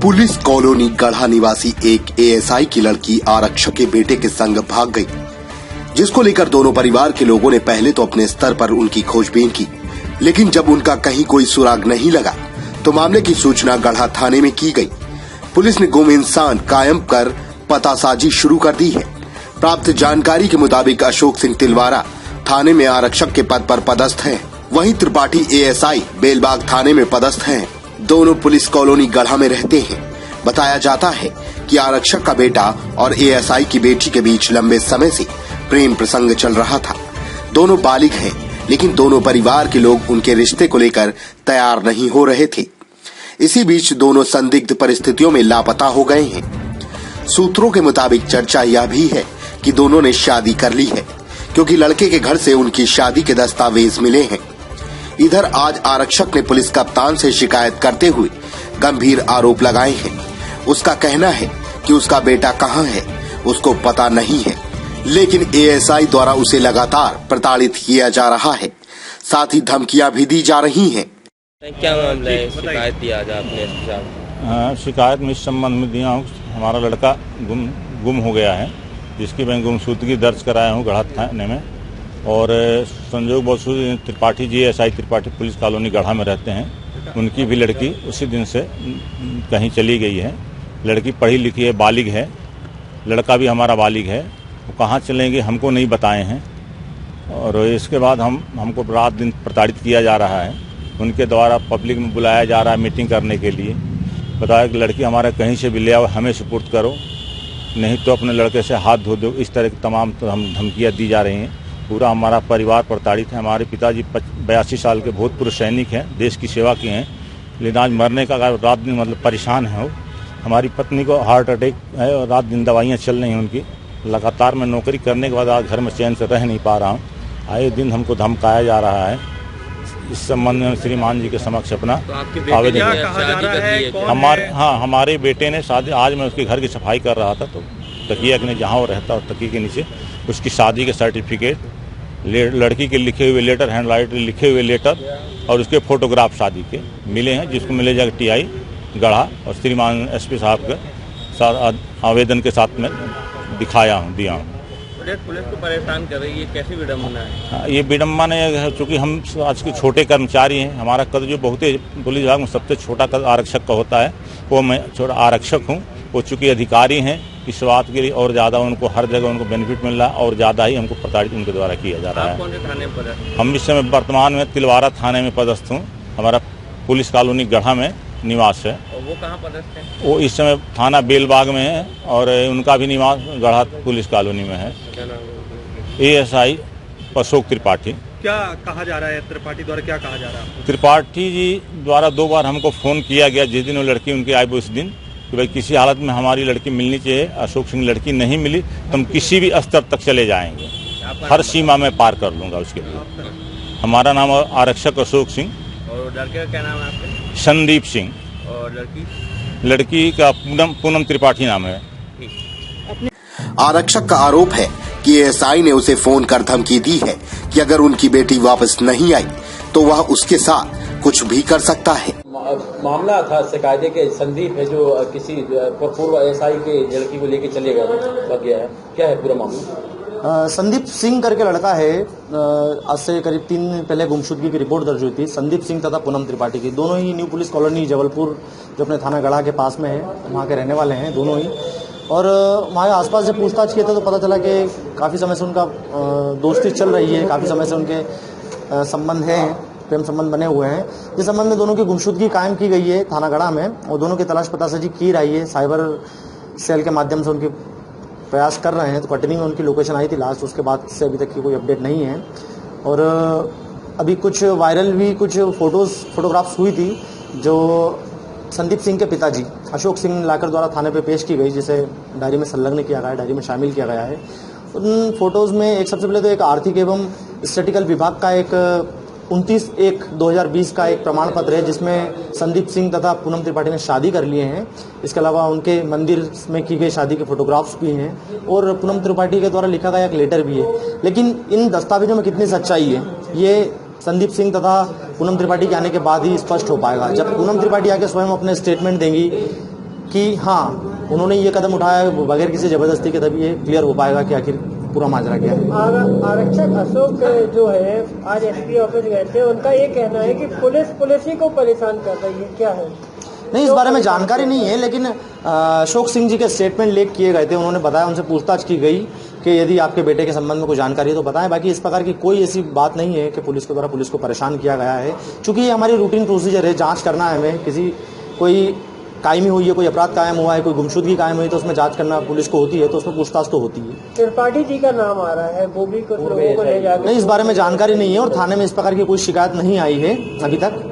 Police colony गढ़ा निवासी एक एएसआई की लड़की आरक्षक के बेटे के संग भाग गई, जिसको लेकर दोनों परिवार के लोगों ने पहले तो अपने स्तर पर उनकी खोजबीन की, लेकिन जब उनका कहीं कोई सुराग नहीं लगा तो मामले की सूचना गढ़ा थाने में की गई। पुलिस ने गुम इंसान कायम कर पतासाजी शुरू कर दी है। प्राप्त जानकारी के मुताबिक अशोक सिंह तिलवारा थाने में आरक्षक के पद पर पदस्थ हैं, वहीं त्रिपाठी एएसआई बेलबाग थाने में पदस्थ हैं। दोनों पुलिस कॉलोनी गढ़ा में रहते हैं। बताया जाता है कि आरक्षक का बेटा और एएसआई की बेटी के बीच लंबे समय से प्रेम प्रसंग चल रहा था। दोनों बालिग हैं, लेकिन दोनों परिवार के लोग उनके रिश्ते को लेकर तैयार नहीं हो रहे थे। इसी बीच दोनों संदिग्ध परिस्थितियों में लापता हो गए हैं। सूत्रों के मुताबिक चर्चा यह भी है कि दोनों ने शादी कर ली है, क्योंकि लड़के के घर से उनकी शादी के दस्तावेज मिले हैं। इधर आज आरक्षक ने पुलिस कप्तान से शिकायत करते हुए गंभीर आरोप लगाए हैं। उसका कहना है कि उसका बेटा कहां है उसको पता नहीं है, लेकिन एएसआई द्वारा उसे लगातार प्रताड़ित किया जा रहा है, साथ ही धमकियां भी दी जा रही हैं। क्या मामला है? शिकायत दिया आज आपने? शिकायत में इस संबंध में दिया हूँ, हमारा लड़का गुम हो गया है, जिसकी मैं गुमशुदगी दर्ज कराया हूँ गढ़ा थाने में। और संजोग Basu Tripathi ji ASI Tripathi police colony गढ़ा में रहते हैं। उनकी भी लड़की उसी दिन से कहीं चली गई है। लड़की पढ़ी लिखी है, बालिग है, लड़का भी हमारा बालिग है। वो कहाँ चलेंगे हमको नहीं बताए हैं। और इसके बाद हमको रात दिन प्रताड़ित किया जा रहा है। उनके द्वारा पब्लिक में बुलाया जा रहा है मीटिंग करने के लिए। बताया कि लड़की हमारा कहीं से भी ले आओ, हमें सुपुर्द करो, नहीं तो अपने लड़के से हाथ धो दो। इस तरह की तमाम धमकियाँ दी जा रही हैं। पूरा हमारा परिवार प्रताड़ित है। हमारे पिताजी 82 साल के भूतपूर्व सैनिक हैं, देश की सेवा किए हैं, लेकिन आज मरने का रात दिन मतलब परेशान है। वो हमारी पत्नी को हार्ट अटैक है और रात दिन दवाइयाँ चल रही हैं उनकी। लगातार मैं नौकरी करने के बाद आज घर में चैन से रह नहीं पा रहा हूँ। आए दिन हमको धमकाया जा रहा है। इस संबंध में श्रीमान जी के समक्ष अपना आवेदन हमारे बेटे ने शादी, आज मैं उसके घर की सफाई कर रहा था तो तकिया ने जहाँ वो रहता और तकिए के नीचे उसकी शादी के सर्टिफिकेट, लड़की के लिखे हुए लेटर, हैंड राइट लिखे हुए लेटर और उसके फोटोग्राफ शादी के मिले हैं, जिसको मिले जाकर टीआई गढ़ा और श्रीमान एसपी साहब के साथ आवेदन के साथ में दिया हूँ। पुलिस को परेशान कर रही है, कैसी विडम्बना है? ये विडम्बना है, चूँकि हम आज के छोटे कर्मचारी हैं। हमारा कद जो बहुत पुलिस विभाग में सबसे छोटा कद आरक्षक का होता है, वो मैं छोटा आरक्षक हूँ। वो चूँकि अधिकारी हैं, इस बात के लिए और ज़्यादा उनको हर जगह उनको बेनिफिट मिल रहा है और ज़्यादा ही हमको प्रताड़ित उनके द्वारा किया जा रहा है। कौन से थाने पर है? हम इस समय वर्तमान में तिलवारा थाने में पदस्थ हूँ। हमारा पुलिस कॉलोनी गढ़ा में निवास है। और वो कहाँ पदस्थ है? वो इस समय थाना बेलबाग में है और उनका भी निवास गढ़ा पुलिस कॉलोनी में है। एएसआई अशोक त्रिपाठी। क्या कहा जा रहा है त्रिपाठी द्वारा, क्या कहा जा रहा है? त्रिपाठी जी द्वारा 2 बार हमको फ़ोन किया गया, जिस दिन वो लड़की उनकी आई उस दिन, कि भाई किसी हालत में हमारी लड़की मिलनी चाहिए। अशोक सिंह लड़की नहीं मिली तो हम किसी भी स्तर तक चले जाएंगे, हर सीमा में पार कर लूँगा उसके लिए। हमारा नाम आरक्षक अशोक सिंह। और लड़के का क्या नाम है आपके? संदीप सिंह। और लड़की का पूनम त्रिपाठी नाम है। आरक्षक का आरोप है कि एएसआई ने उसे फोन कर धमकी दी है कि अगर उनकी बेटी वापस नहीं आई तो वह उसके साथ कुछ भी कर सकता है। मामला था शिकायत के संदीप है जो किसी पूर्व एएसआई के लड़की को लेके चले गया है। क्या है पूरा मामला? संदीप सिंह करके लड़का है। आज से करीब 3 दिन पहले गुमशुदगी की रिपोर्ट दर्ज हुई थी संदीप सिंह तथा पूनम त्रिपाठी की। दोनों ही न्यू पुलिस कॉलोनी जबलपुर जो अपने थाना गढ़ा के पास में है, वहाँ के रहने वाले हैं दोनों ही। और वहाँ आसपास जब पूछताछ किए थे तो पता चला कि काफ़ी समय से उनका दोस्ती चल रही है, काफ़ी समय से उनके संबंध हैं, प्रेम संबंध बने हुए हैं। इस संबंध में दोनों की गुमशुदगी कायम की गई है थाना गढ़ा में और दोनों की तलाश पतासाजी की रही है। साइबर सेल के माध्यम से उनकी प्रयास कर रहे हैं। तो कटनी में उनकी लोकेशन आई थी लास्ट, उसके बाद से अभी तक की कोई अपडेट नहीं है। और अभी कुछ वायरल भी कुछ फोटोग्राफ्स हुई थी जो संदीप सिंह के पिताजी अशोक सिंह लाकर द्वारा थाने पे पेश की गई, जिसे डायरी में संलग्न किया गया है, डायरी में शामिल किया गया है। उन फोटोज़ में एक सबसे पहले तो एक आर्थिक एवं स्टैटिकल विभाग का एक 29/1/2020 का एक प्रमाण पत्र है, जिसमें संदीप सिंह तथा पूनम त्रिपाठी ने शादी कर लिए हैं। इसके अलावा उनके मंदिर में की गई शादी के फोटोग्राफ्स भी हैं और पूनम त्रिपाठी के द्वारा लिखा गया एक लेटर भी है। लेकिन इन दस्तावेजों में कितनी सच्चाई है ये संदीप सिंह तथा पूनम त्रिपाठी के आने के बाद ही स्पष्ट हो पाएगा। जब पूनम त्रिपाठी आके स्वयं अपने स्टेटमेंट देंगी कि हाँ उन्होंने ये कदम उठाया बगैर किसी जबरदस्ती के, तभी ये क्लियर हो पाएगा कि आखिर पूरा माजरा क्या है। आरक्षक अशोक जो है आज एसपी ऑफिस गए थे, उनका ये कहना है कि पुलिस ही को परेशान कर रही है, क्या है? नहीं, इस बारे में जानकारी नहीं है, लेकिन अशोक सिंह जी के स्टेटमेंट लीक किए गए थे। उन्होंने बताया, उनसे पूछताछ की गई कि यदि आपके बेटे के संबंध में कोई जानकारी है तो बताएं। बाकी इस प्रकार की कोई ऐसी बात नहीं है कि पुलिस के द्वारा पुलिस को परेशान किया गया है, क्योंकि ये हमारी रूटीन प्रोसीजर है। जांच करना है हमें, किसी कोई कायमी हुई है, कोई अपराध कायम हुआ है, कोई गुमशुदगी कायम हुई, तो उसमें जांच करना पुलिस को होती है, तो उसमें पूछताछ तो होती है। त्रिपाठी जी का नाम आ रहा है, वो भी कुछ लोगों को ले जाकर, नहीं, इस बारे में जानकारी नहीं है और थाने में इस प्रकार की कोई शिकायत नहीं आई है अभी तक।